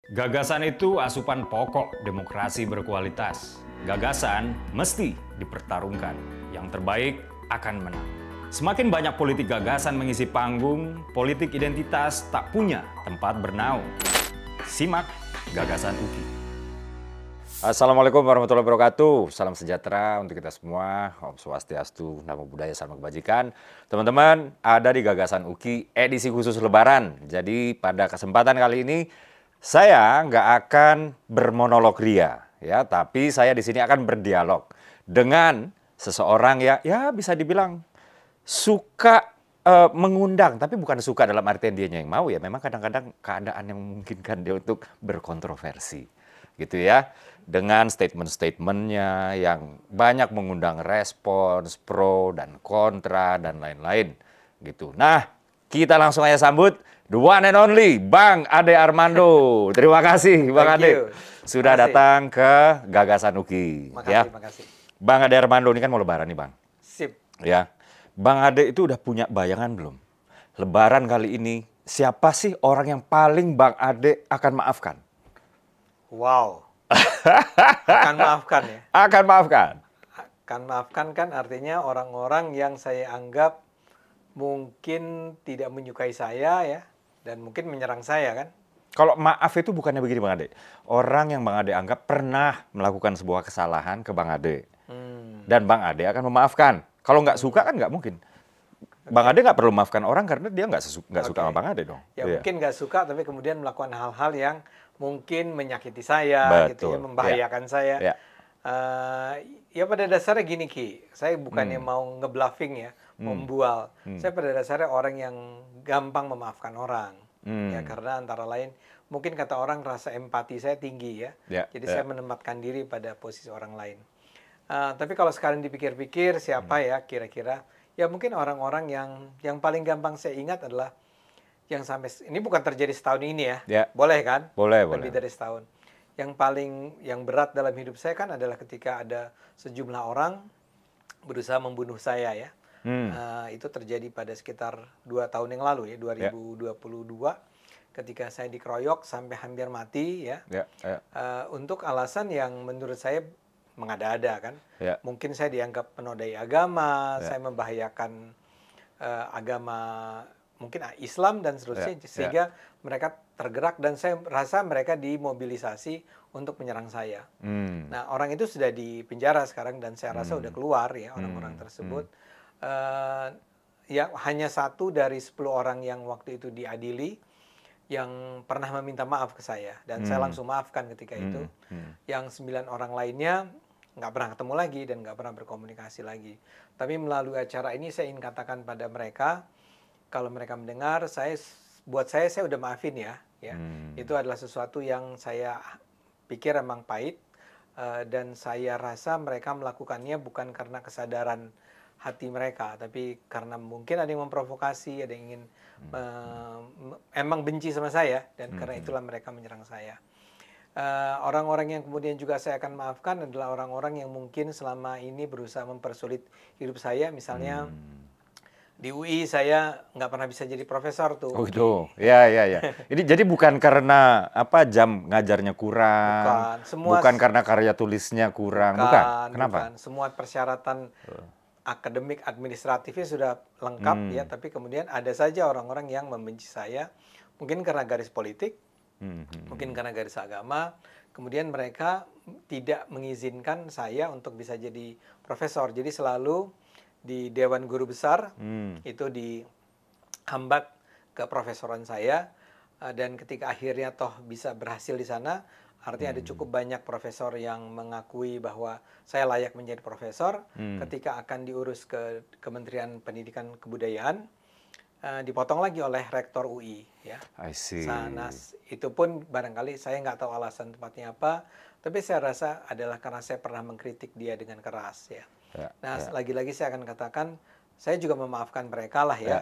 Gagasan itu asupan pokok demokrasi berkualitas. Gagasan mesti dipertarungkan. Yang terbaik akan menang. Semakin banyak politik gagasan mengisi panggung, politik identitas tak punya tempat bernaung. Simak Gagasan UKI. Assalamualaikum warahmatullahi wabarakatuh. Salam sejahtera untuk kita semua. Om Swastiastu, Namo Buddhaya, Salam Kebajikan. Teman-teman, ada di Gagasan UKI edisi khusus Lebaran. Jadi pada kesempatan kali ini saya nggak akan bermonolog ria, ya, tapi saya di sini akan berdialog dengan seseorang ya bisa dibilang suka mengundang, tapi bukan suka dalam artian dianya yang mau ya. Memang kadang-kadang keadaan yang memungkinkan dia untuk berkontroversi, gitu ya. Dengan statement-statementnya yang banyak mengundang respons, pro dan kontra dan lain-lain, gitu. Nah, kita langsung aja sambut the one and only Bang Ade Armando. Terima kasih Bang Ade sudah datang ke Gagasan UKI. Makasih. Bang Ade Armando ini kan mau Lebaran nih Bang. Sip. Ya, Bang Ade itu udah punya bayangan belum? Lebaran kali ini siapa sih orang yang paling Bang Ade akan maafkan? Wow. Akan maafkan ya. Akan maafkan. Akan maafkan kan artinya orang-orang yang saya anggap mungkin tidak menyukai saya ya. Dan mungkin menyerang saya kan. Kalau maaf itu bukannya begini Bang Ade. Orang yang Bang Ade anggap pernah melakukan sebuah kesalahan ke Bang Ade. Dan Bang Ade akan memaafkan. Kalau nggak suka kan nggak mungkin. Bang Ade nggak perlu memaafkan orang karena dia nggak suka sama BangAde dong. Ya mungkin nggak suka tapi kemudian melakukan hal-hal yang mungkin menyakiti saya, gitu ya, membahayakan saya. Ya. Ya pada dasarnya gini Ki, saya bukannya mau ngebluffing ya, membual. Saya pada dasarnya orang yang gampang memaafkan orang. Ya karena antara lain mungkin kata orang rasa empati saya tinggi ya. Jadi saya menempatkan diri pada posisi orang lain. Tapi kalau sekarang dipikir-pikir siapa ya kira-kira? Ya mungkin orang-orang yang paling gampang saya ingat adalah yang sampai ini bukan terjadi setahun ini ya. Boleh kan? Boleh. Lebih dari setahun. Yang berat dalam hidup saya kan adalah ketika ada sejumlah orang berusaha membunuh saya ya. Itu terjadi pada sekitar 2 tahun yang lalu ya, 2022, ketika saya dikeroyok sampai hampir mati ya. Untuk alasan yang menurut saya mengada-ada kan. Mungkin saya dianggap penodai agama, saya membahayakan agama mungkin Islam dan seterusnya, sehingga mereka tergerak dan saya rasa mereka dimobilisasi untuk menyerang saya. Nah, orang itu sudah di penjara sekarang dan saya rasa udah keluar ya orang-orang tersebut. Ya hanya 1 dari 10 orang yang waktu itu diadili yang pernah meminta maaf ke saya dan saya langsung maafkan ketika itu. Yang 9 orang lainnya nggak pernah ketemu lagi dan nggak pernah berkomunikasi lagi. Tapi melalui acara ini saya ingin katakan pada mereka, kalau mereka mendengar, buat saya udah maafin ya. Itu adalah sesuatu yang saya pikir emang pahit dan saya rasa mereka melakukannya bukan karena kesadaran hati mereka, tapi karena mungkin ada yang memprovokasi, ada yang ingin emang benci sama saya dan karena itulah mereka menyerang saya. Orang-orang yang kemudian juga saya akan maafkan adalah orang-orang yang mungkin selama ini berusaha mempersulit hidup saya, misalnya di UI saya nggak pernah bisa jadi profesor tuh. Oh gitu, ya. Ini jadi bukan karena jam ngajarnya kurang, bukan karena karya tulisnya kurang, bukan. Kenapa? Bukan. Semua persyaratan akademik administratifnya sudah lengkap ya, tapi kemudian ada saja orang-orang yang membenci saya, mungkin karena garis politik, mungkin karena garis agama. Kemudian mereka tidak mengizinkan saya untuk bisa jadi profesor. Jadi selalu di Dewan Guru Besar itu dihambat keprofesoran saya dan ketika akhirnya toh bisa berhasil di sana, artinya ada cukup banyak profesor yang mengakui bahwa saya layak menjadi profesor. Ketika akan diurus ke Kementerian Pendidikan Kebudayaan, dipotong lagi oleh rektor UI ya. I see. Nah, itu pun barangkali saya nggak tahu alasan tepatnya apa, tapi saya rasa adalah karena saya pernah mengkritik dia dengan keras ya. Lagi-lagi saya akan katakan saya juga memaafkan mereka lah ya.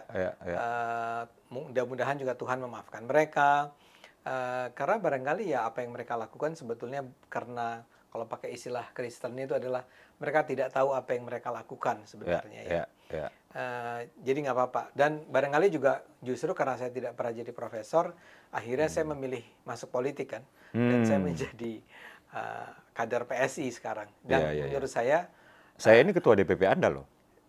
Mudah-mudahan juga Tuhan memaafkan mereka. Karena barangkali ya apa yang mereka lakukan sebetulnya karena kalau pakai istilah Kristen itu adalah mereka tidak tahu apa yang mereka lakukan sebenarnya ya. Jadi nggak apa-apa. Dan barangkali juga justru karena saya tidak pernah jadi profesor, akhirnya saya memilih masuk politik kan, dan saya menjadi kader PSI sekarang. Dan menurut saya ini ketua DPP Anda loh.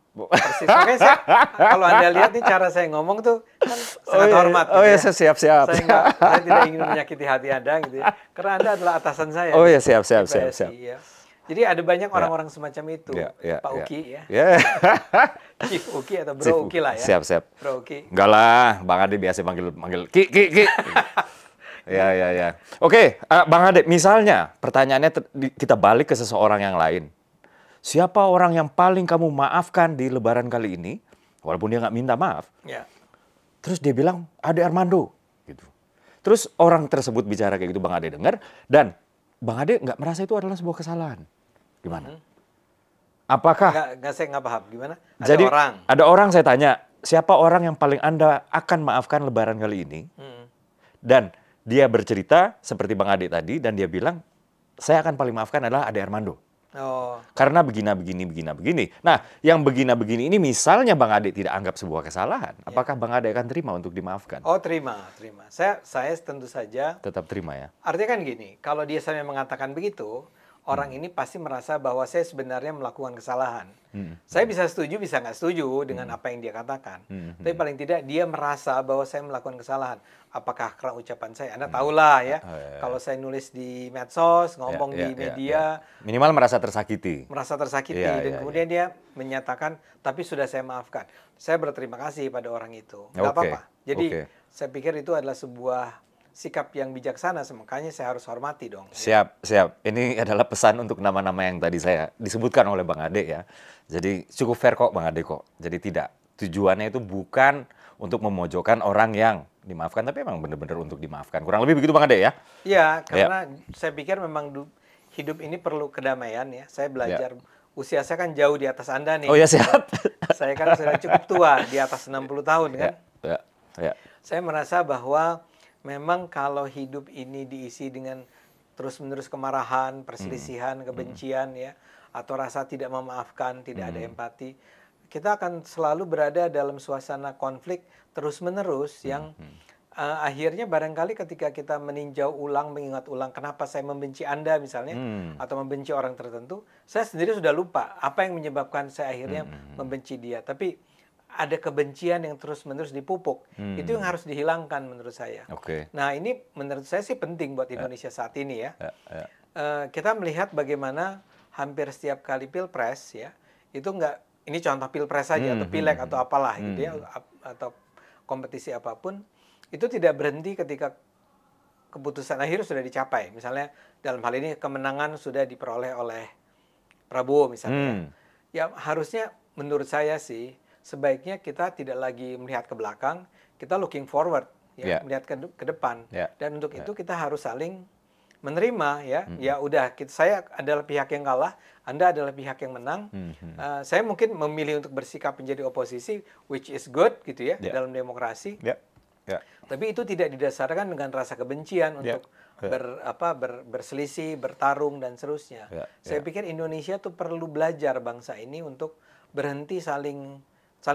Persis. Makanya kalau Anda lihat nih cara saya ngomong tuh kan sangat hormat. Oh ya, siap. Saya tidak ingin menyakiti hati Anda gitu ya. Karena Anda adalah atasan saya. Oh ya, siap. Ya. Jadi ada banyak orang-orang semacam itu. Pak Uki ya. Chief Uki atau Bro Uki lah ya. Siap. Bro Uki. Enggak lah, Bang Ade biasa manggil Ki. Ya. Oke, Bang Ade, misalnya pertanyaannya kita balik ke seseorang yang lain. Siapa orang yang paling kamu maafkan di Lebaran kali ini, walaupun dia nggak minta maaf? Ya. Terus dia bilang, Ade Armando. Gitu. Terus orang tersebut bicara kayak gitu, Bang Ade dengar, dan Bang Ade nggak merasa itu adalah sebuah kesalahan. Gimana? Apakah? Saya nggak paham. Gimana? Ada orang saya tanya, siapa orang yang paling Anda akan maafkan Lebaran kali ini? Dan dia bercerita seperti Bang Ade tadi, dan dia bilang, saya akan paling maafkan adalah Ade Armando. Karena begini. Nah, yang begini ini misalnya Bang Ade tidak anggap sebuah kesalahan, apakah Bang Ade akan terima untuk dimaafkan? Oh, terima. Saya tentu saja tetap terima ya. Artinya kan gini, kalau dia sampai mengatakan begitu, orang ini pasti merasa bahwa saya sebenarnya melakukan kesalahan. Saya bisa setuju, bisa nggak setuju dengan apa yang dia katakan. Tapi paling tidak dia merasa bahwa saya melakukan kesalahan. Apakah karena ucapan saya? Anda tahulah ya, kalau saya nulis di medsos, ngomong di media. Minimal merasa tersakiti. Dan kemudian dia menyatakan, tapi sudah saya maafkan. Saya berterima kasih pada orang itu. Nggak apa-apa. Jadi saya pikir itu adalah sebuah sikap yang bijaksana, makanya saya harus hormati dong. Siap. Ini adalah pesan untuk nama-nama yang tadi saya disebutkan oleh Bang Ade ya. Jadi cukup fair kok Bang Ade kok. Jadi tidak, tujuannya itu bukan untuk memojokkan orang yang dimaafkan, tapi memang benar-benar untuk dimaafkan. Kurang lebih begitu Bang Ade ya? Iya, karena saya pikir memang hidup ini perlu kedamaian ya. Saya belajar, usia saya kan jauh di atas Anda nih. Oh ya, siap. Saya kan sudah cukup tua, di atas 60 tahun kan. Saya merasa bahwa memang kalau hidup ini diisi dengan terus-menerus kemarahan, perselisihan, kebencian ya, atau rasa tidak memaafkan, tidak ada empati, kita akan selalu berada dalam suasana konflik terus-menerus yang akhirnya barangkali ketika kita meninjau ulang, mengingat ulang kenapa saya membenci Anda misalnya, atau membenci orang tertentu, saya sendiri sudah lupa apa yang menyebabkan saya akhirnya membenci dia. Tapi ada kebencian yang terus-menerus dipupuk. Itu yang harus dihilangkan menurut saya. Nah ini menurut saya sih penting buat Indonesia saat ini ya. Kita melihat bagaimana hampir setiap kali pilpres ya, itu enggak, ini contoh pilpres saja atau pileg atau apalah gitu ya, atau kompetisi apapun, itu tidak berhenti ketika keputusan akhir sudah dicapai. Misalnya dalam hal ini kemenangan sudah diperoleh oleh Prabowo misalnya. Ya harusnya menurut saya sih sebaiknya kita tidak lagi melihat ke belakang, kita looking forward, ya, melihat ke depan. Dan untuk itu kita harus saling menerima, ya. Ya udah, saya adalah pihak yang kalah, Anda adalah pihak yang menang. Saya mungkin memilih untuk bersikap menjadi oposisi, which is good, gitu ya, dalam demokrasi. Tapi itu tidak didasarkan dengan rasa kebencian untuk berselisih, bertarung dan seterusnya. Saya pikir Indonesia tuh perlu belajar bangsa ini untuk berhenti saling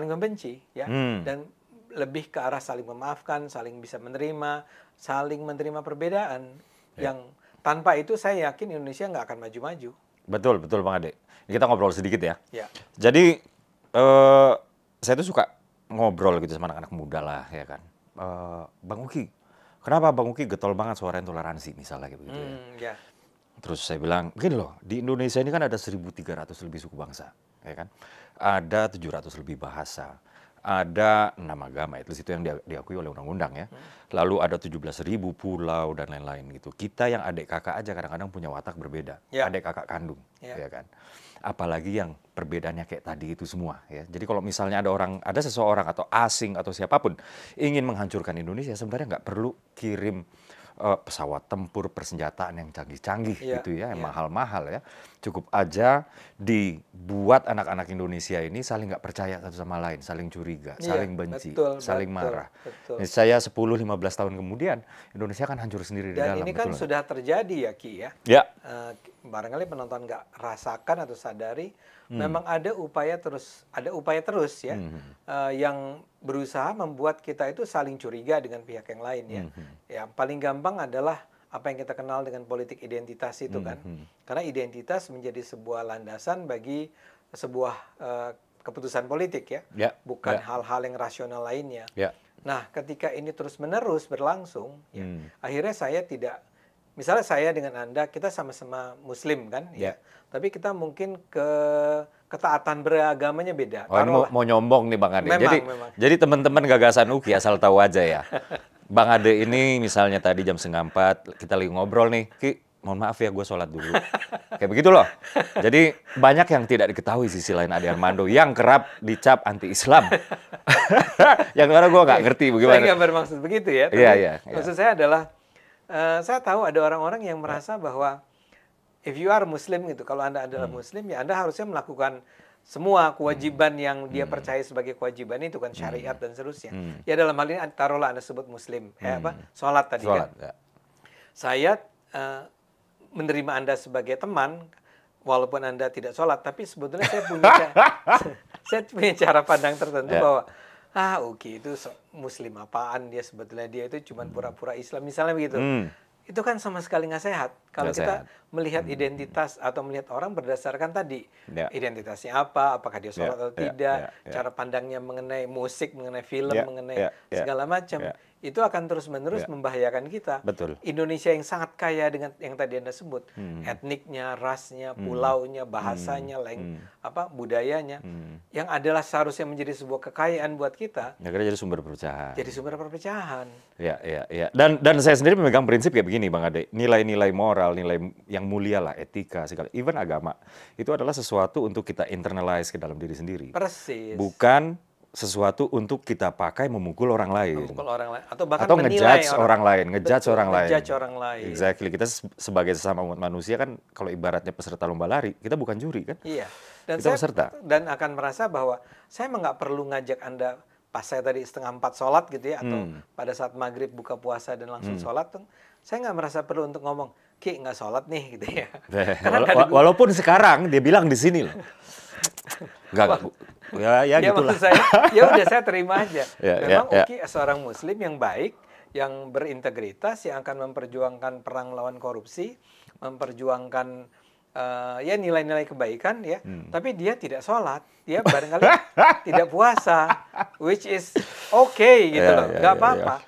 membenci, ya, dan lebih ke arah saling memaafkan, saling bisa menerima, saling menerima perbedaan. Yang tanpa itu saya yakin Indonesia nggak akan maju-maju. Betul Bang Ade. Kita ngobrol sedikit ya. Jadi saya tuh suka ngobrol gitu sama anak-anak muda lah, ya kan. Bang Uki, kenapa Bang Uki getol banget suara intoleransi misalnya gitu ya. Terus saya bilang, begini loh, di Indonesia ini kan ada 1.300 lebih suku bangsa, ya kan. Ada 700 lebih bahasa, ada 6 agama, itu yang diakui oleh undang-undang ya. Lalu ada 17.000 pulau dan lain-lain gitu. Kita yang adik kakak aja kadang-kadang punya watak berbeda, adik kakak kandung, ya kan. Apalagi yang perbedaannya kayak tadi itu semua ya. Jadi kalau misalnya ada seseorang atau asing atau siapapun ingin menghancurkan Indonesia, sebenarnya nggak perlu kirim pesawat tempur, persenjataan yang canggih-canggih gitu ya, yang mahal-mahal ya. Cukup aja dibuat anak-anak Indonesia ini saling nggak percaya satu sama lain, saling curiga, saling benci, saling marah. Saya 10-15 tahun kemudian Indonesia akan hancur sendiri di dalam. Dan ini kan sudah terjadi ya Ki ya. barangkali penonton nggak rasakan atau sadari, memang ada upaya terus ya, yang berusaha membuat kita itu saling curiga dengan pihak yang lain ya. Yang paling gampang adalah apa yang kita kenal dengan politik identitas itu kan, karena identitas menjadi sebuah landasan bagi sebuah keputusan politik ya, bukan hal-hal yang rasional lainnya. Nah, ketika ini terus-menerus berlangsung, ya, akhirnya saya tidak. Misalnya saya dengan Anda, kita sama-sama Muslim kan, ya. Tapi kita mungkin ketaatan beragamanya beda. Oh, ini mau nyombong nih Bang Ade. Memang. Jadi teman-teman Gagasan UKI asal tahu aja ya. Bang Ade ini misalnya tadi jam 3:30 kita lagi ngobrol nih, Ki, mohon maaf ya gue sholat dulu. Kayak begitu loh. Jadi banyak yang tidak diketahui sisi lain Ade Armando yang kerap dicap anti-Islam. Yang mana gue nggak ngerti bagaimana. Saya nggak bermaksud begitu ya. Iya. Maksud saya adalah, saya tahu ada orang-orang yang merasa bahwa if you are Muslim gitu, kalau Anda adalah Muslim ya Anda harusnya melakukan semua kewajiban yang dia percaya sebagai kewajiban itu kan, syariat dan seterusnya. Ya dalam hal ini taruhlah Anda sebut Muslim, sholat tadi kan. Ya. Saya menerima Anda sebagai teman, walaupun Anda tidak sholat, tapi sebetulnya saya punya cara pandang tertentu bahwa Uki itu Muslim apaan, dia sebetulnya dia itu cuma pura-pura Islam misalnya begitu. Itu kan sama sekali nggak sehat kalau kita melihat identitas atau melihat orang berdasarkan tadi identitasnya apa, apakah dia sholat atau tidak, cara pandangnya mengenai musik, mengenai film, mengenai segala macam. Itu akan terus-menerus membahayakan kita. Betul. Indonesia yang sangat kaya dengan yang tadi Anda sebut, etniknya, rasnya, pulaunya, bahasanya, budayanya, yang adalah seharusnya menjadi sebuah kekayaan buat kita. Jadi sumber perpecahan. Jadi sumber perpecahan. Ya. Dan saya sendiri memegang prinsip kayak begini, Bang Ade. Nilai-nilai moral, nilai yang mulia lah, etika, segala, even agama, itu adalah sesuatu untuk kita internalize ke dalam diri sendiri. Persis. Bukan sesuatu untuk kita pakai memukul orang lain. Memukul orang lain. Atau bahkan ngejudge orang lain. Ngejudge orang lain. Exactly. Kita sebagai sesama umat manusia kan, kalau ibaratnya peserta lomba lari, kita bukan juri kan? Iya. Dan kita peserta. Dan akan merasa bahwa saya emang nggak perlu ngajak Anda pas saya tadi 3:30 sholat gitu ya, atau pada saat maghrib buka puasa dan langsung sholat, saya nggak merasa perlu untuk ngomong, Ki nggak sholat nih gitu ya. Walaupun sekarang dia bilang di sini loh. Enggak. Ya gitulah. Ya udah saya terima aja. Memang Uki seorang Muslim yang baik, yang berintegritas, yang akan memperjuangkan perang lawan korupsi, memperjuangkan nilai-nilai kebaikan ya. Tapi dia tidak sholat, dia barangkali tidak puasa, which is okay gitu loh, nggak apa-apa.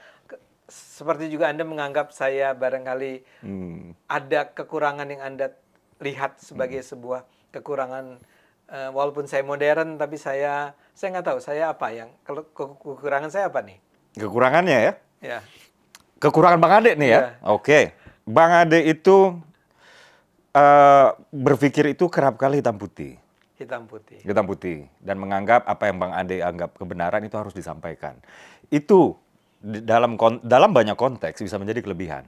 Seperti juga Anda menganggap saya barangkali ada kekurangan yang Anda lihat sebagai sebuah kekurangan. Walaupun saya modern, tapi saya nggak tahu saya apa yang kekurangan saya apa nih? Kekurangannya ya? Ya. Kekurangan Bang Ade nih ya? Oke. Bang Ade itu berpikir itu kerap kali hitam putih. Hitam putih. Dan menganggap apa yang Bang Ade anggap kebenaran itu harus disampaikan. Itu dalam banyak konteks bisa menjadi kelebihan.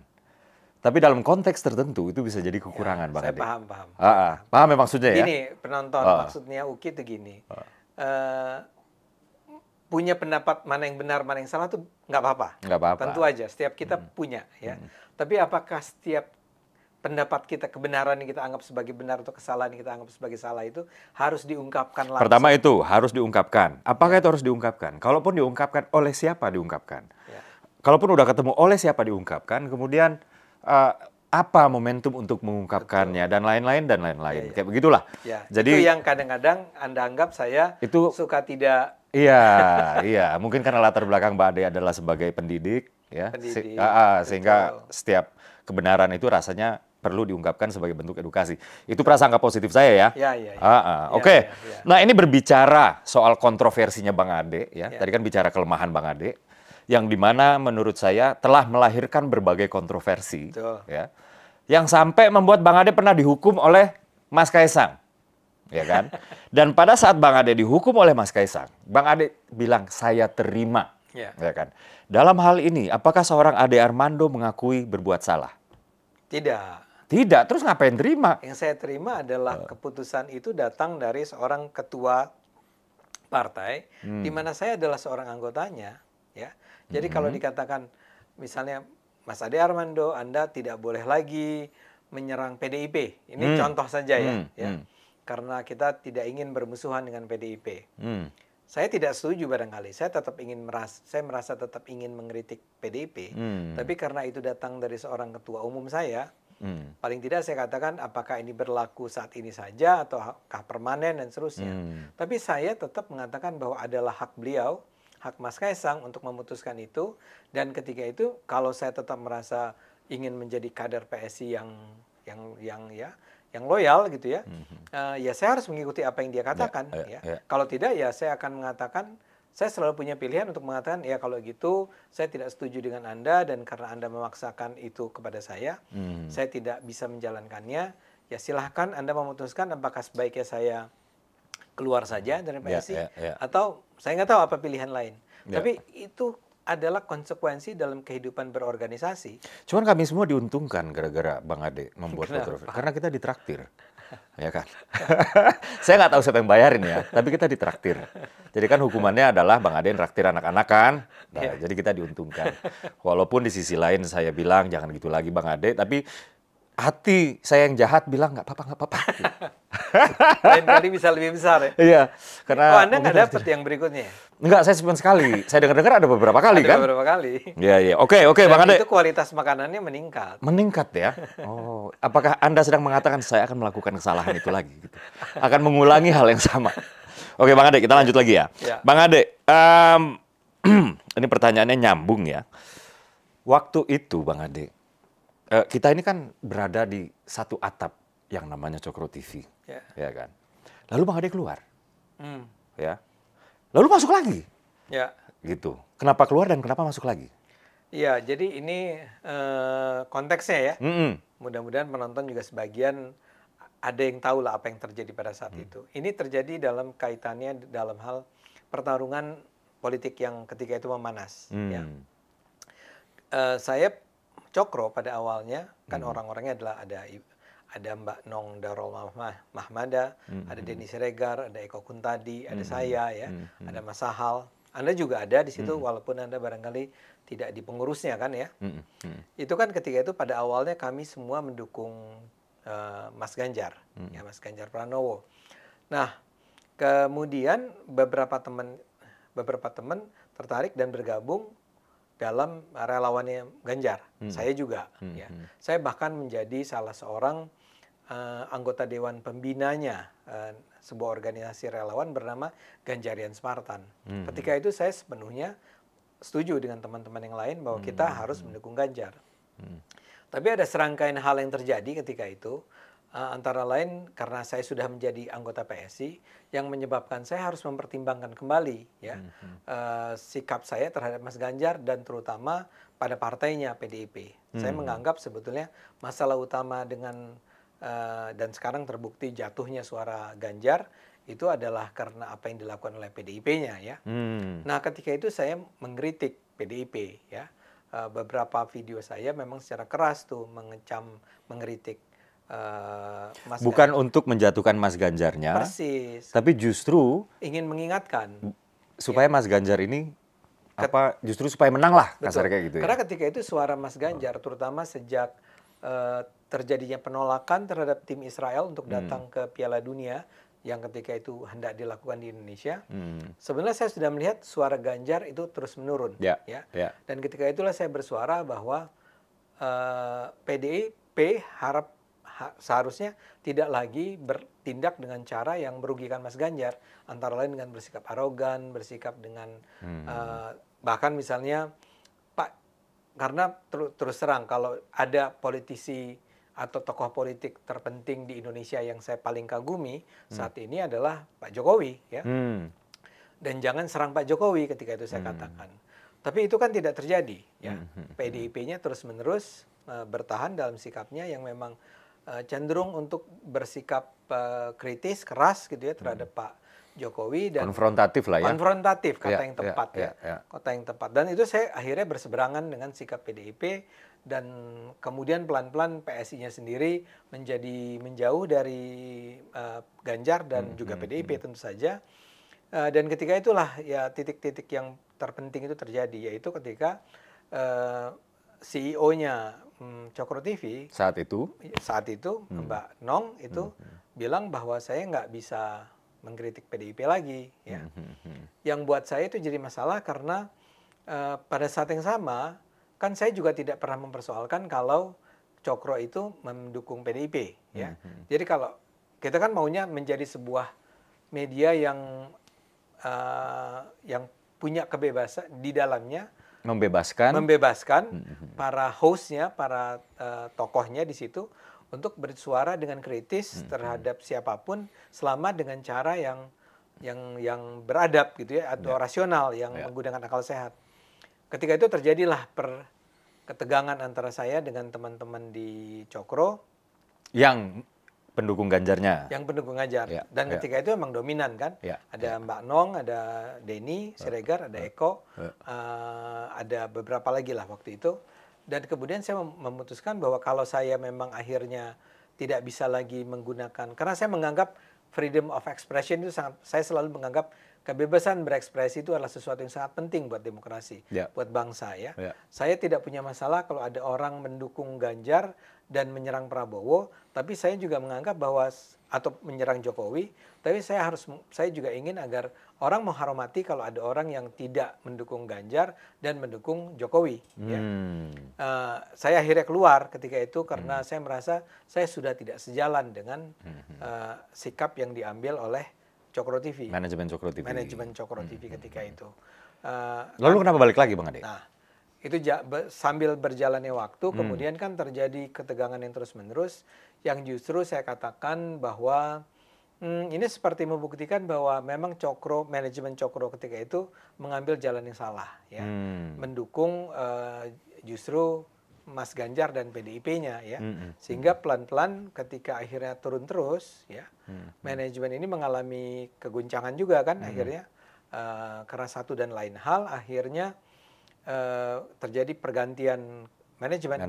Tapi dalam konteks tertentu itu bisa jadi kekurangan, Bang Ade. Saya paham. Paham ya maksudnya ya? Gini, penonton, maksudnya Uki itu gini. Punya pendapat mana yang benar, mana yang salah tuh nggak apa-apa. Tentu aja, setiap kita punya ya. Tapi apakah setiap pendapat kita, kebenaran yang kita anggap sebagai benar atau kesalahan yang kita anggap sebagai salah itu harus diungkapkan langsung? Pertama itu harus diungkapkan. Apakah itu harus diungkapkan? Kalaupun diungkapkan, oleh siapa diungkapkan? Kalaupun udah ketemu, oleh siapa diungkapkan? Kemudian apa momentum untuk mengungkapkannya dan lain-lain kayak begitulah. Jadi itu yang kadang-kadang Anda anggap saya itu suka tidak. Iya. Mungkin karena latar belakang Mbak Ade adalah sebagai pendidik ya. Sehingga setiap kebenaran itu rasanya perlu diungkapkan sebagai bentuk edukasi. Itu prasangka positif saya ya. Oke. Nah, ini berbicara soal kontroversinya Bang Ade ya. Tadi kan bicara kelemahan Bang Ade, yang dimana menurut saya telah melahirkan berbagai kontroversi, ya, yang sampai membuat Bang Ade pernah dihukum oleh Mas Kaisang, ya kan? Dan pada saat Bang Ade dihukum oleh Mas Kaisang, Bang Ade bilang saya terima, ya kan? Dalam hal ini, apakah seorang Ade Armando mengakui berbuat salah? Tidak. Terus ngapain terima? Yang saya terima adalah keputusan itu datang dari seorang ketua partai, di mana saya adalah seorang anggotanya, ya. Jadi kalau dikatakan misalnya Mas Ade Armando, Anda tidak boleh lagi menyerang PDIP. Ini contoh saja ya. Karena kita tidak ingin bermusuhan dengan PDIP. Saya tidak setuju barangkali. Saya merasa tetap ingin mengkritik PDIP. Tapi karena itu datang dari seorang ketua umum saya, paling tidak saya katakan apakah ini berlaku saat ini saja ataukah permanen dan seterusnya. Tapi saya tetap mengatakan bahwa adalah hak beliau, hak Mas Kaisang untuk memutuskan itu. Dan ketika itu kalau saya tetap merasa ingin menjadi kader PSI yang loyal gitu ya, ya saya harus mengikuti apa yang dia katakan. Kalau tidak ya saya akan mengatakan, saya selalu punya pilihan untuk mengatakan ya kalau gitu saya tidak setuju dengan Anda dan karena Anda memaksakan itu kepada saya tidak bisa menjalankannya. Ya silahkan Anda memutuskan apakah sebaiknya saya keluar saja dari PSI atau saya nggak tahu apa pilihan lain. Tapi itu adalah konsekuensi dalam kehidupan berorganisasi. Cuman kami semua diuntungkan gara-gara Bang Ade membuat kontroversi. Karena kita ditraktir. Ya kan? Saya nggak tahu siapa yang bayarin ya, tapi kita ditraktir. Jadi kan hukumannya adalah Bang Ade traktir anak-anak kan. Nah, jadi kita diuntungkan. Walaupun di sisi lain saya bilang jangan gitu lagi Bang Ade, tapi hati saya yang jahat bilang nggak apa-apa. Lain kali bisa lebih besar ya? Iya. Karena Anda nggak dapat yang berikutnya? Enggak, saya cuma sekali. Saya dengar-dengar ada beberapa kali kan? Ada beberapa kali. Iya. Oke, Bang Ade. Itu kualitas makanannya meningkat. Meningkat ya? Oh, apakah Anda sedang mengatakan saya akan melakukan kesalahan itu lagi? Gitu? Akan mengulangi hal yang sama? Oke, Bang Ade, kita lanjut lagi ya. Bang Ade, ini pertanyaannya nyambung ya. Waktu itu, Bang Ade, kita ini kan berada di satu atap yang namanya Cokro TV, ya kan? Lalu Bang Ade keluar, ya. Lalu masuk lagi, gitu. Kenapa keluar dan kenapa masuk lagi? Iya, jadi ini konteksnya ya. Mudah-mudahan penonton juga sebagian ada yang tahu lah apa yang terjadi pada saat itu. Ini terjadi dalam kaitannya dalam hal pertarungan politik yang ketika itu memanas. Ya. Saya Cokro pada awalnya kan orang-orangnya adalah ada Mbak Nong Darul Mahmada, ada Denny Siregar, ada Eko Kuntadi, ada saya ya, ada Mas Sahal. Anda juga ada di situ walaupun Anda barangkali tidak di pengurusnya kan ya. Itu kan ketika itu pada awalnya kami semua mendukung Mas Ganjar, ya Mas Ganjar Pranowo. Nah, kemudian beberapa teman tertarik dan bergabung dalam relawannya Ganjar. Saya juga ya. Saya bahkan menjadi salah seorang anggota dewan pembinanya sebuah organisasi relawan bernama Ganjarian Spartan. Ketika itu saya sepenuhnya setuju dengan teman-teman yang lain bahwa kita harus mendukung Ganjar. Tapi ada serangkaian hal yang terjadi ketika itu, antara lain karena saya sudah menjadi anggota PSI yang menyebabkan saya harus mempertimbangkan kembali ya sikap saya terhadap Mas Ganjar dan terutama pada partainya PDIP. Saya menganggap sebetulnya masalah utama dengan dan sekarang terbukti jatuhnya suara Ganjar itu adalah karena apa yang dilakukan oleh PDIP-nya ya. Nah, ketika itu saya mengkritik PDIP ya. Beberapa video saya memang secara keras tuh mengecam, mengkritik Mas bukan Ganjar. Untuk menjatuhkan Mas Ganjarnya, persis. Tapi justru ingin mengingatkan supaya Mas Ganjar ini justru supaya menang lah kasar kayak gitu ya. Karena ketika itu suara Mas Ganjar terutama sejak terjadinya penolakan terhadap tim Israel untuk datang ke Piala Dunia yang ketika itu hendak dilakukan di Indonesia, sebenarnya saya sudah melihat suara Ganjar itu terus menurun. Dan ketika itulah saya bersuara bahwa PDIP seharusnya tidak lagi bertindak dengan cara yang merugikan Mas Ganjar, antara lain dengan bersikap arogan, bersikap dengan bahkan misalnya karena terus terang kalau ada politisi atau tokoh politik terpenting di Indonesia yang saya paling kagumi saat ini adalah Pak Jokowi ya. Dan jangan serang Pak Jokowi ketika itu saya katakan. Tapi itu kan tidak terjadi ya. PDIP-nya terus-menerus bertahan dalam sikapnya yang memang cenderung untuk bersikap kritis, keras gitu ya terhadap Pak Jokowi dan konfrontatif lah ya. Konfrontatif kata yang tepat kata yang tepat. Dan itu saya akhirnya berseberangan dengan sikap PDIP dan kemudian pelan-pelan PSI-nya sendiri menjauh dari Ganjar dan juga PDIP tentu saja. Dan ketika itulah ya titik-titik yang terpenting itu terjadi, yaitu ketika CEO-nya Cokro TV saat itu Mbak Nong itu bilang bahwa saya nggak bisa mengkritik PDIP lagi, ya. Yang buat saya itu jadi masalah karena pada saat yang sama kan saya juga tidak pernah mempersoalkan kalau Cokro itu mendukung PDIP, ya. Jadi kalau kita kan maunya menjadi sebuah media yang punya kebebasan di dalamnya, membebaskan para hostnya, para tokohnya di situ untuk bersuara dengan kritis terhadap siapapun selama dengan cara yang beradab gitu ya, atau rasional, yang menggunakan akal sehat. Ketika itu terjadilah ketegangan antara saya dengan teman-teman di Cokro yang pendukung Ganjarnya. Yang pendukung Ganjar. Dan ketika itu memang dominan kan. Ada Mbak Nong, ada Denny Siregar, ada Eko, ada beberapa lagi lah waktu itu. Dan kemudian saya memutuskan bahwa kalau saya memang akhirnya tidak bisa lagi menggunakan, karena saya menganggap freedom of expression itu saya selalu menganggap kebebasan berekspresi itu adalah sesuatu yang sangat penting buat demokrasi, buat bangsa, ya. Saya tidak punya masalah kalau ada orang mendukung Ganjar dan menyerang Prabowo, tapi saya juga menganggap bahwa, atau menyerang Jokowi, tapi saya juga ingin agar orang menghormati kalau ada orang yang tidak mendukung Ganjar dan mendukung Jokowi. Ya. Saya akhirnya keluar ketika itu karena saya merasa saya sudah tidak sejalan dengan sikap yang diambil oleh Cokro TV. Manajemen Cokro TV. Manajemen Cokro TV ketika itu. Lalu kenapa balik lagi, Bang Ade? Nah, itu sambil berjalannya waktu, kemudian kan terjadi ketegangan yang terus-menerus, yang justru saya katakan bahwa ini seperti membuktikan bahwa memang manajemen Cokro ketika itu mengambil jalan yang salah, ya, mendukung justru Mas Ganjar dan PDIP-nya, ya, sehingga pelan-pelan ketika akhirnya turun terus, ya, manajemen ini mengalami keguncangan juga kan, akhirnya karena satu dan lain hal, akhirnya terjadi pergantian manajemen.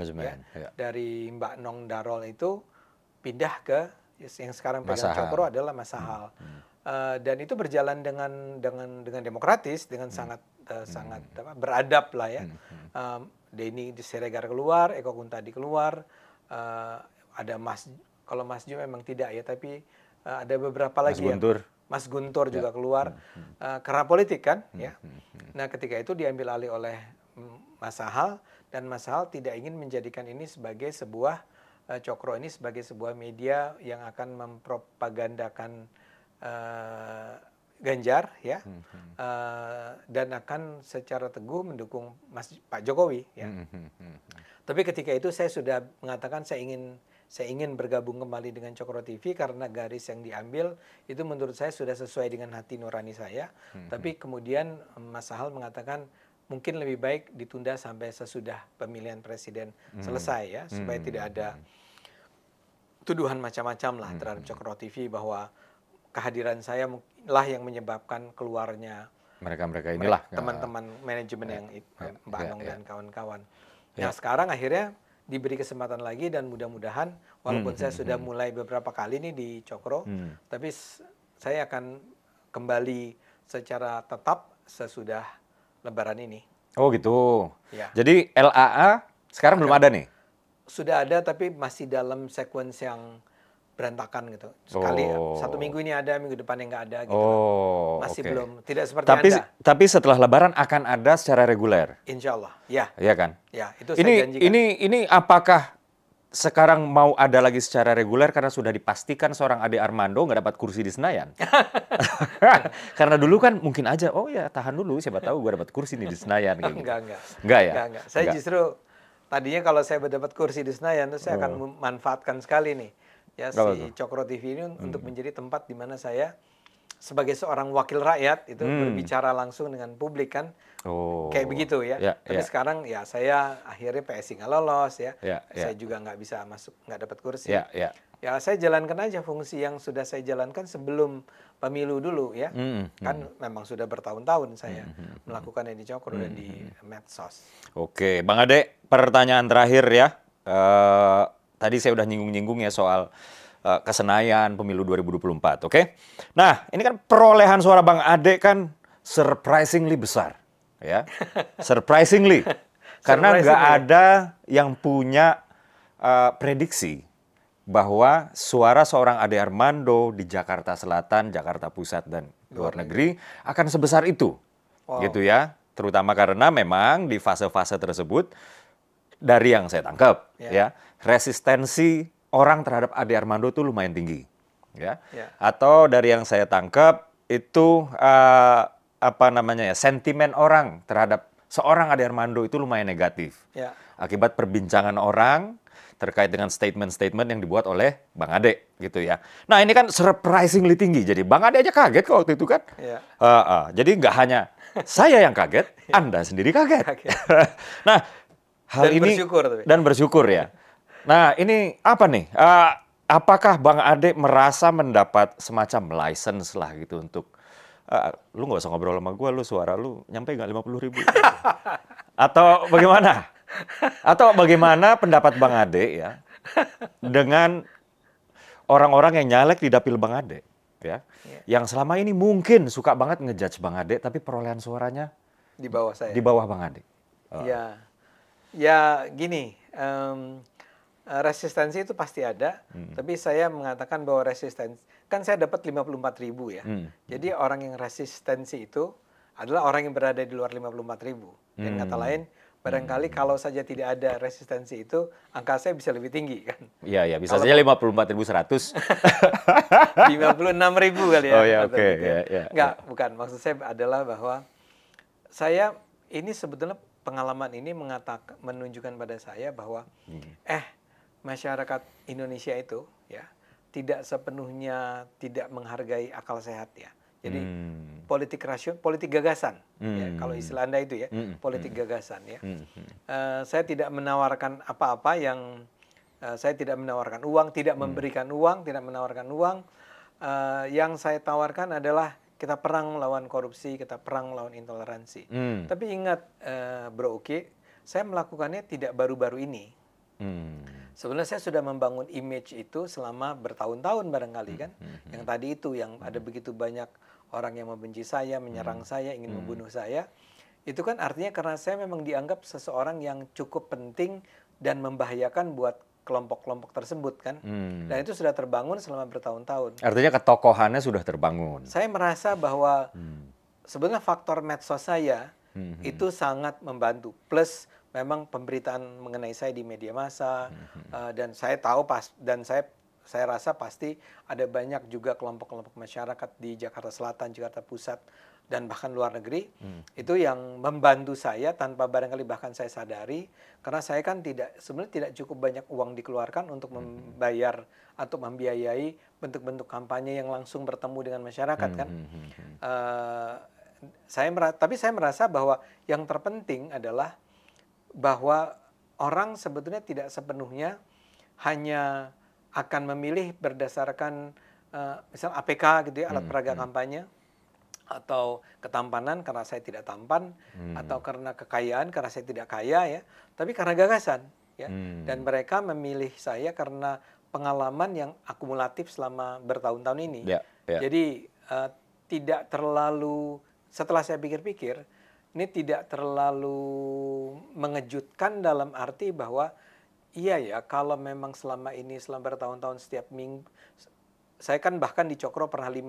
Ya. Dari Mbak Nong Darol itu pindah ke yang sekarang pegang Cokro adalah Mas Sahal. Dan itu berjalan dengan demokratis, dengan sangat beradab lah, ya. Denny Siregar keluar, Eko Kuntadi keluar, ada kalau Mas Jo memang tidak, ya, tapi ada beberapa lagi, Mas Guntur juga keluar karena politik kan, ya. Nah, ketika itu diambil alih oleh Mas Sahal, dan Mas Sahal tidak ingin menjadikan ini sebagai sebuah Cokro ini sebagai sebuah media yang akan mempropagandakan Ganjar, ya, dan akan secara teguh mendukung Pak Jokowi, ya. Tapi ketika itu saya sudah mengatakan saya ingin bergabung kembali dengan Cokro TV karena garis yang diambil itu menurut saya sudah sesuai dengan hati nurani saya. Tapi kemudian Mas Sahal mengatakan mungkin lebih baik ditunda sampai sesudah pemilihan presiden selesai, ya, supaya tidak ada tuduhan macam-macam lah terhadap Cokro TV bahwa kehadiran saya lah yang menyebabkan keluarnya mereka inilah teman-teman manajemen yang Mbak Nong dan kawan-kawan. Nah, sekarang akhirnya diberi kesempatan lagi, dan mudah-mudahan walaupun saya sudah mulai beberapa kali nih di Cokro, tapi saya akan kembali secara tetap sesudah Lebaran ini. Oh gitu. Ya. Jadi LAA sekarang belum ada nih? Sudah ada, tapi masih dalam sequence yang berantakan gitu. Sekali satu minggu ini ada, minggu depannya nggak ada gitu. Masih belum, tidak seperti Anda. Tapi setelah Lebaran akan ada secara reguler? Insya Allah, ya. Iya kan? Ya, itu saya janjikan. Ini apakah sekarang mau ada lagi secara reguler karena sudah dipastikan seorang Ade Armando nggak dapat kursi di Senayan? Karena dulu kan mungkin aja, oh ya tahan dulu, siapa tahu gue dapat kursi nih di Senayan. Kayak enggak. Gitu. Enggak ya? Enggak. Saya justru tadinya kalau saya mendapat kursi di Senayan, saya akan memanfaatkan sekali nih, ya, si Cokro TV ini untuk menjadi tempat di mana saya sebagai seorang wakil rakyat itu berbicara langsung dengan publik kan, kayak begitu, ya. Tapi sekarang ya saya akhirnya PSI nggak lolos, ya. Saya juga nggak bisa masuk, nggak dapat kursi. Ya saya jalankan aja fungsi yang sudah saya jalankan sebelum pemilu dulu, ya. Kan memang sudah bertahun-tahun saya melakukannya di Cokro dan di medsos. Oke, Bang Ade, pertanyaan terakhir, ya. Tadi saya udah nyinggung-nyinggung ya soal Kesenayan pemilu 2024, oke? Nah, ini kan perolehan suara Bang Ade kan surprisingly besar, ya. Surprisingly. Karena nggak ada yang punya prediksi bahwa suara seorang Ade Armando di Jakarta Selatan, Jakarta Pusat, dan luar negeri akan sebesar itu. Gitu ya. Terutama karena memang di fase-fase tersebut, dari yang saya tangkap, ya, resistensi orang terhadap Ade Armando itu lumayan tinggi. Ya. Atau dari yang saya tangkap, itu sentimen orang terhadap seorang Ade Armando itu lumayan negatif. Akibat perbincangan orang terkait dengan statement-statement yang dibuat oleh Bang Ade gitu ya. Nah ini kan surprisingly tinggi, jadi Bang Ade aja kaget kok waktu itu kan. Jadi nggak hanya saya yang kaget, Anda sendiri kaget. Nah hal dan ini bersyukur, dan bersyukur ya. Nah ini apa nih? Apakah Bang Ade merasa mendapat semacam license lah gitu untuk lu nggak usah ngobrol sama gue, lu suara lu nyampe nggak 50.000? Atau bagaimana? Atau bagaimana pendapat Bang Ade ya dengan orang-orang yang nyalek di dapil Bang Ade ya, yang selama ini mungkin suka banget ngejudge Bang Ade tapi perolehan suaranya di bawah saya, di bawah Bang Ade. Ya gini, resistensi itu pasti ada, tapi saya mengatakan bahwa resistensi kan saya dapat 54.000 ya. Jadi orang yang resistensi itu adalah orang yang berada di luar 54.000. Dengan kata lain, barangkali kalau saja tidak ada resistensi itu, angka saya bisa lebih tinggi kan? Iya, bisa saja 54.100. 56.000 kali ya. Oh ya, oke. Enggak, bukan. Maksud saya adalah bahwa saya ini sebetulnya pengalaman ini menunjukkan pada saya bahwa masyarakat Indonesia itu ya tidak sepenuhnya tidak menghargai akal sehat ya. Jadi politik gagasan, ya, kalau istilah Anda itu ya, politik gagasan ya. Saya tidak menawarkan apa-apa yang saya tidak menawarkan uang, tidak memberikan uang, tidak menawarkan uang. Yang saya tawarkan adalah kita perang melawan korupsi, kita perang melawan intoleransi. Tapi ingat, Bro Uki, saya melakukannya tidak baru-baru ini. Sebenarnya saya sudah membangun image itu selama bertahun-tahun barangkali kan. Yang tadi itu, yang ada begitu banyak orang yang membenci saya, menyerang saya, ingin membunuh saya. Itu kan artinya karena saya memang dianggap seseorang yang cukup penting dan membahayakan buat kelompok-kelompok tersebut kan. Dan itu sudah terbangun selama bertahun-tahun. Artinya ketokohannya sudah terbangun. Saya merasa bahwa sebenarnya faktor medsos saya itu sangat membantu. Plus memang pemberitaan mengenai saya di media massa, dan saya tahu saya rasa pasti ada banyak juga kelompok-kelompok masyarakat di Jakarta Selatan, Jakarta Pusat, dan bahkan luar negeri, itu yang membantu saya tanpa barangkali bahkan saya sadari, karena saya kan sebenarnya tidak cukup banyak uang dikeluarkan untuk membayar atau membiayai bentuk-bentuk kampanye yang langsung bertemu dengan masyarakat kan. Tapi saya merasa bahwa yang terpenting adalah bahwa orang sebetulnya tidak sepenuhnya hanya akan memilih berdasarkan misal APK gitu ya, alat peraga kampanye, atau ketampanan karena saya tidak tampan, atau karena kekayaan karena saya tidak kaya ya, tapi karena gagasan ya. Dan mereka memilih saya karena pengalaman yang akumulatif selama bertahun-tahun ini. Jadi tidak terlalu, setelah saya pikir-pikir, ini tidak terlalu mengejutkan dalam arti bahwa iya ya, kalau memang selama ini selama bertahun-tahun setiap minggu, saya kan bahkan di Cokro pernah 5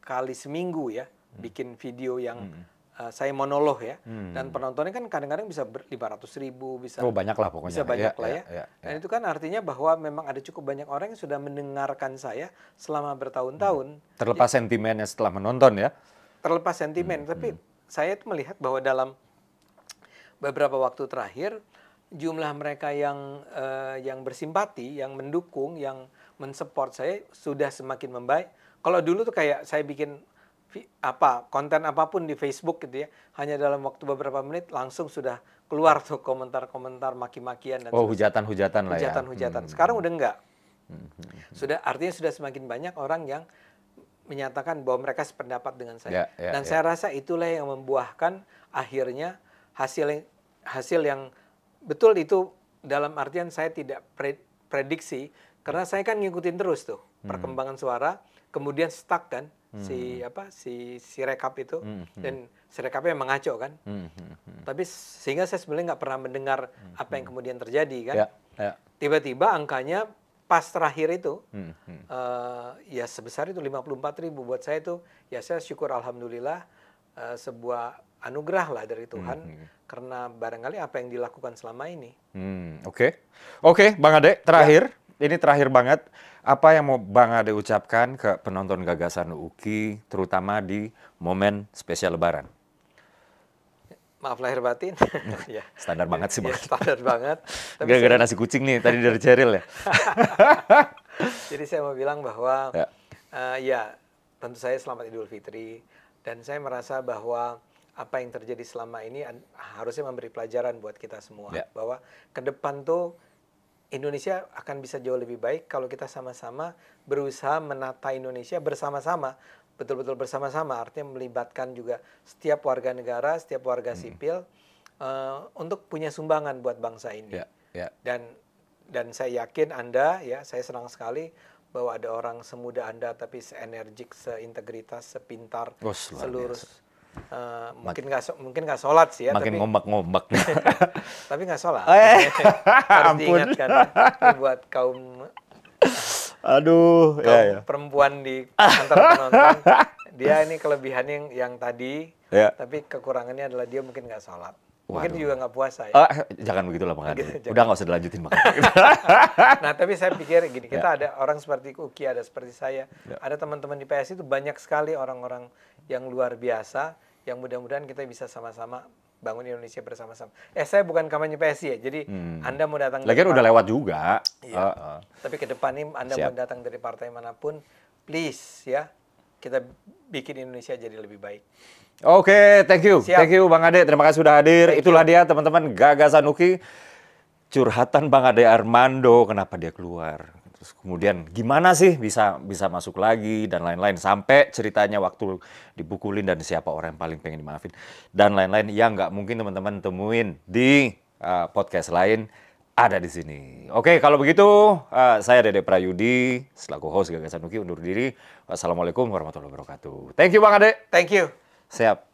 kali seminggu ya, bikin video yang saya monolog ya, dan penontonnya kan kadang-kadang bisa 500.000, bisa banyak lah pokoknya. Bisa banyak lah ya. Dan itu kan artinya bahwa memang ada cukup banyak orang yang sudah mendengarkan saya selama bertahun-tahun. Terlepas sentimennya setelah menonton ya. Terlepas sentimen, tapi saya itu melihat bahwa dalam beberapa waktu terakhir jumlah mereka yang bersimpati, yang mendukung, yang mensupport saya sudah semakin membaik. Kalau dulu tuh kayak saya bikin konten apapun di Facebook gitu ya, hanya dalam waktu beberapa menit langsung sudah keluar tuh komentar-komentar, maki-makian dan hujatan-hujatan lah ya. Hujatan-hujatan. Sekarang udah enggak. Artinya sudah semakin banyak orang yang menyatakan bahwa mereka sependapat dengan saya. Dan saya rasa itulah yang membuahkan akhirnya hasil yang betul itu, dalam artian saya tidak prediksi, karena saya kan ngikutin terus tuh perkembangan suara, kemudian stuck kan, si Sirekap itu, dan Sirekapnya memang ngaco kan. Tapi sehingga saya sebenarnya nggak pernah mendengar apa yang kemudian terjadi kan. Tiba-tiba angkanya pas terakhir itu ya sebesar itu 54.000. Buat saya itu ya saya syukur alhamdulillah, sebuah anugerah lah dari Tuhan, karena barangkali apa yang dilakukan selama ini. Oke, Bang Ade, terakhir. Ini terakhir banget, apa yang mau Bang Ade ucapkan ke penonton Gagasan UKI, terutama di momen spesial Lebaran? Maaf lahir batin. Ya. Standar banget sih, Bang. Ya, standar banget. Gara-gara nasi kucing nih, tadi dari Cheryl ya. Jadi saya mau bilang bahwa, ya tentu saya selamat Idul Fitri, dan saya merasa bahwa apa yang terjadi selama ini harusnya memberi pelajaran buat kita semua. Bahwa ke depan tuh, Indonesia akan bisa jauh lebih baik kalau kita sama-sama berusaha menata Indonesia bersama-sama, betul-betul bersama-sama, artinya melibatkan juga setiap warga negara, setiap warga sipil untuk punya sumbangan buat bangsa ini. Dan saya yakin Anda, ya saya senang sekali bahwa ada orang semuda Anda tapi seenergik, seintegritas, sepintar seluruh. Mungkin nggak sholat sih ya, makin ngombak-ngombak. Tapi nggak sholat. Harus diingatkan ya, buat kaum perempuan di antara penonton. Dia ini kelebihannya yang tadi, tapi kekurangannya adalah dia mungkin nggak sholat. Mungkin juga nggak puasa ya. Jangan begitulah Bang Ade. Udah nggak usah dilanjutin Bang. Nah tapi saya pikir gini, kita ada orang seperti Uki, ada seperti saya, ada teman-teman di PSI itu banyak sekali orang-orang yang luar biasa, yang mudah-mudahan kita bisa sama-sama bangun Indonesia bersama-sama. Saya bukan kampanye PSI ya, jadi Anda mau datang lagian udah lewat juga. Tapi ke depan ini Anda mau datang dari partai manapun, please ya, kita bikin Indonesia jadi lebih baik. Oke, thank you. Thank you Bang Ade, terima kasih sudah hadir. Itulah dia teman-teman Gagasan UKI. Curhatan Bang Ade Armando, kenapa dia keluar. Terus kemudian gimana sih bisa masuk lagi dan lain-lain. Sampai ceritanya waktu dipukulin dan siapa orang yang paling pengen dimaafin. Dan lain-lain yang nggak mungkin teman-teman temuin di podcast lain ada di sini. Oke, kalau begitu saya Dede Prayudi selaku host Gagasan UKI undur diri. Wassalamualaikum warahmatullahi wabarakatuh. Thank you Bang Ade. Thank you. Siap.